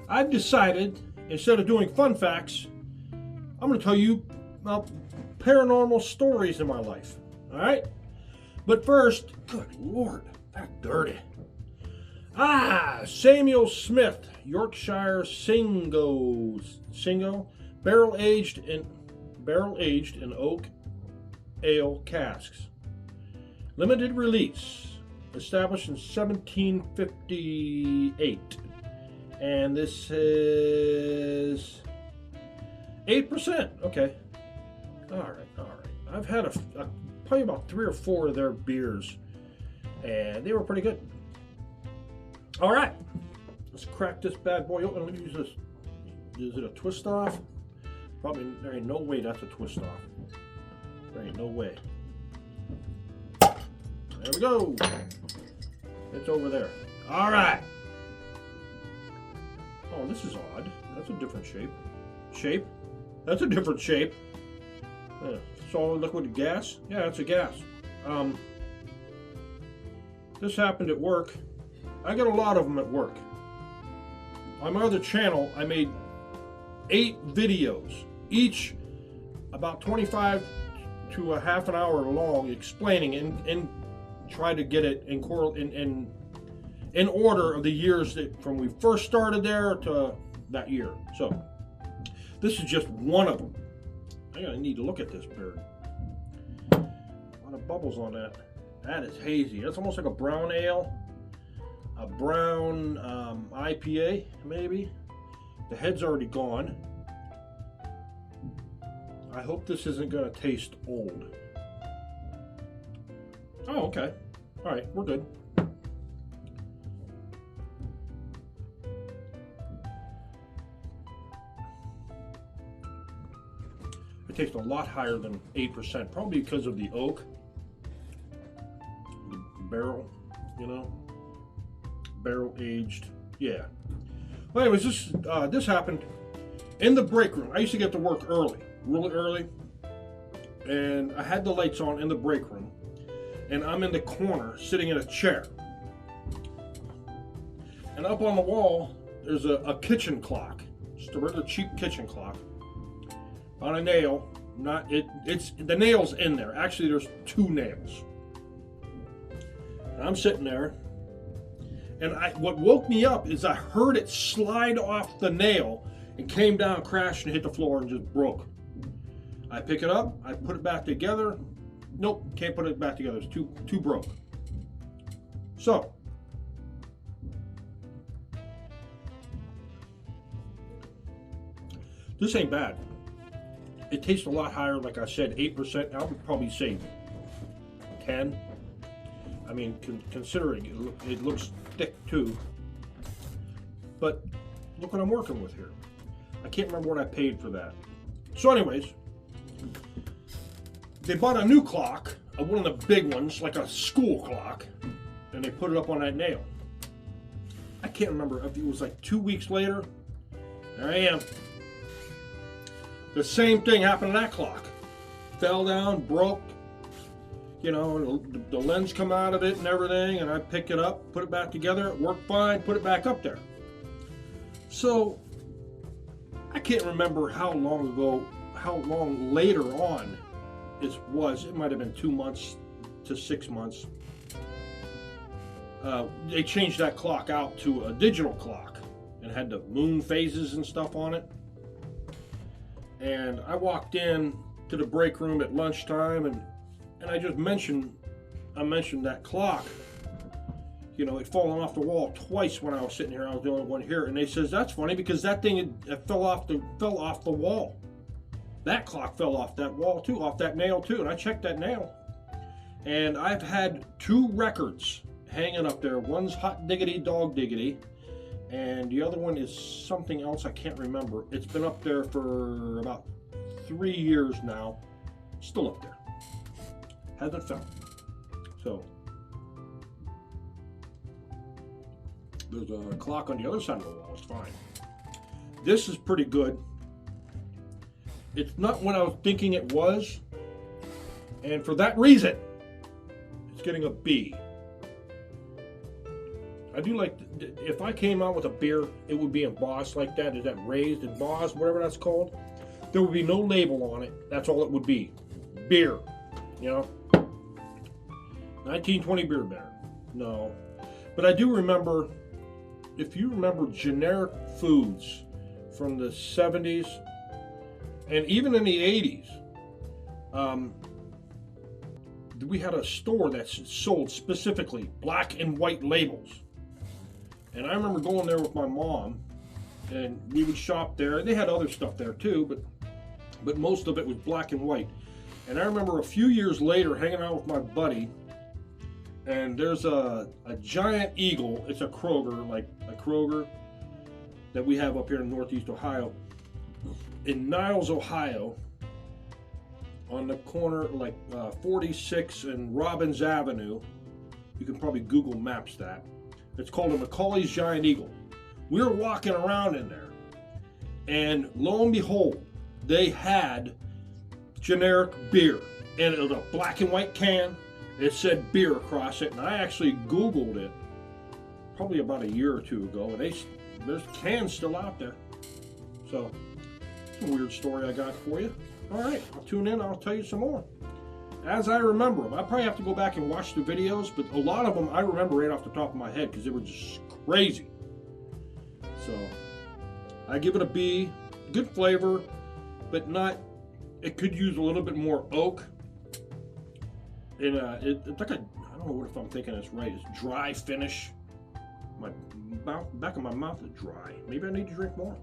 I've decided, instead of doing fun facts, I'm going to tell you about paranormal stories in my life. All right? But first, good Lord, that's dirty. Samuel Smith, Yorkshire Stingo, barrel aged in oak ale casks. Limited release, established in 1758. And this is 8%. Okay. All right. I've had probably about 3 or 4 of their beers, and they were pretty good. All right. Let's crack this bad boy open. Let me use this. Is it a twist off? Probably. There ain't no way that's a twist off. There ain't no way. There we go. It's over there. All right. Oh, this is odd. That's a different shape. That's a different shape. Solid liquid gas? Yeah, it's a gas. This happened at work. I get a lot of them at work. On my other channel, I made 8 videos, each about 25 to a half an hour long, explaining and try to get it in order of the years that from we first started there to that year. So this is just one of them. I gotta need to look at this bird. A lot of bubbles on that. That is hazy. That's almost like a brown ale, a brown IPA maybe. The head's already gone. I hope this isn't gonna taste old. Oh, okay. All right, we're good. It tastes a lot higher than 8%, probably because of the oak, the barrel, barrel aged. Yeah. Well, anyways, this happened in the break room. I used to get to work early, really early, and I had the lights on in the break room, and I'm in the corner sitting in a chair, and up on the wall there's a kitchen clock, just a regular cheap kitchen clock on a nail. It's the nail's in there. Actually, there's 2 nails. And I'm sitting there, and what woke me up is I heard it slide off the nail and came down, crashed, and hit the floor and just broke. I pick it up, I put it back together. Nope, can't put it back together. It's too broke. So this ain't bad. It tastes a lot higher, like I said, 8%. I would probably say 10. I mean, considering it looks thick too. But look what I'm working with here. I can't remember what I paid for that. So anyways, they bought a new clock, one of the big ones, like a school clock, and they put it up on that nail. I can't remember if it was like 2 weeks later. There I am. The same thing happened to that clock. Fell down, broke, the lens come out of it and everything, and I pick it up, put it back together, it worked fine, put it back up there. So, I can't remember how long later on it was. It might have been 2 months to 6 months. They changed that clock out to a digital clock and had the moon phases and stuff on it. And I walked in to the break room at lunchtime, and I just mentioned that clock. It fallen off the wall twice when I was sitting here. I was the only one here, and they says that's funny because that thing it fell off the wall. That clock fell off that wall too, off that nail too. And I checked that nail, and I've had 2 records hanging up there. One's Hot Diggity Dog Diggity, and the other one is something else I can't remember. It's been up there for about 3 years now. Still up there. Hasn't fell. So there's a clock on the other side of the wall. It's fine. This is pretty good. It's not what I was thinking it was, and for that reason, it's getting a B. I do like, if I came out with a beer, it would be embossed like that. Is that raised, embossed, whatever that's called? There would be no label on it. That's all it would be. Beer. You know? 1920 beer better. No. But I do remember, if you remember generic foods from the 70s and even in the 80s, we had a store that sold specifically black and white labels. And I remember going there with my mom, and we would shop there. They had other stuff there too, but most of it was black and white. And I remember a few years later hanging out with my buddy, and there's a giant eagle. It's a Kroger, like a Kroger that we have up here in Northeast Ohio. In Niles, Ohio, on the corner, like 46 and Robbins Avenue. You can probably Google Maps that. It's called a Macaulay's Giant Eagle. We were walking around in there, and lo and behold, they had generic beer. And it was a black and white can. It said beer across it, and I actually Googled it probably about a year or two ago, and there's cans still out there. So, it's a weird story I got for you. All right, I'll tune in. I'll tell you some more as I remember them. I probably have to go back and watch the videos, but a lot of them I remember right off the top of my head because they were just crazy. So I give it a B. Good flavor, but not. It could use a little bit more oak. And it's like I don't know if I'm thinking it's right. It's dry finish. My mouth, back of my mouth is dry. Maybe I need to drink more.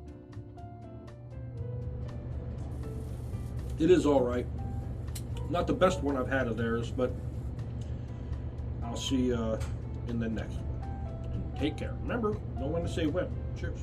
It is all right. Not the best one I've had of theirs, but I'll see you in the next one. And take care. Remember, know when to say when. Cheers.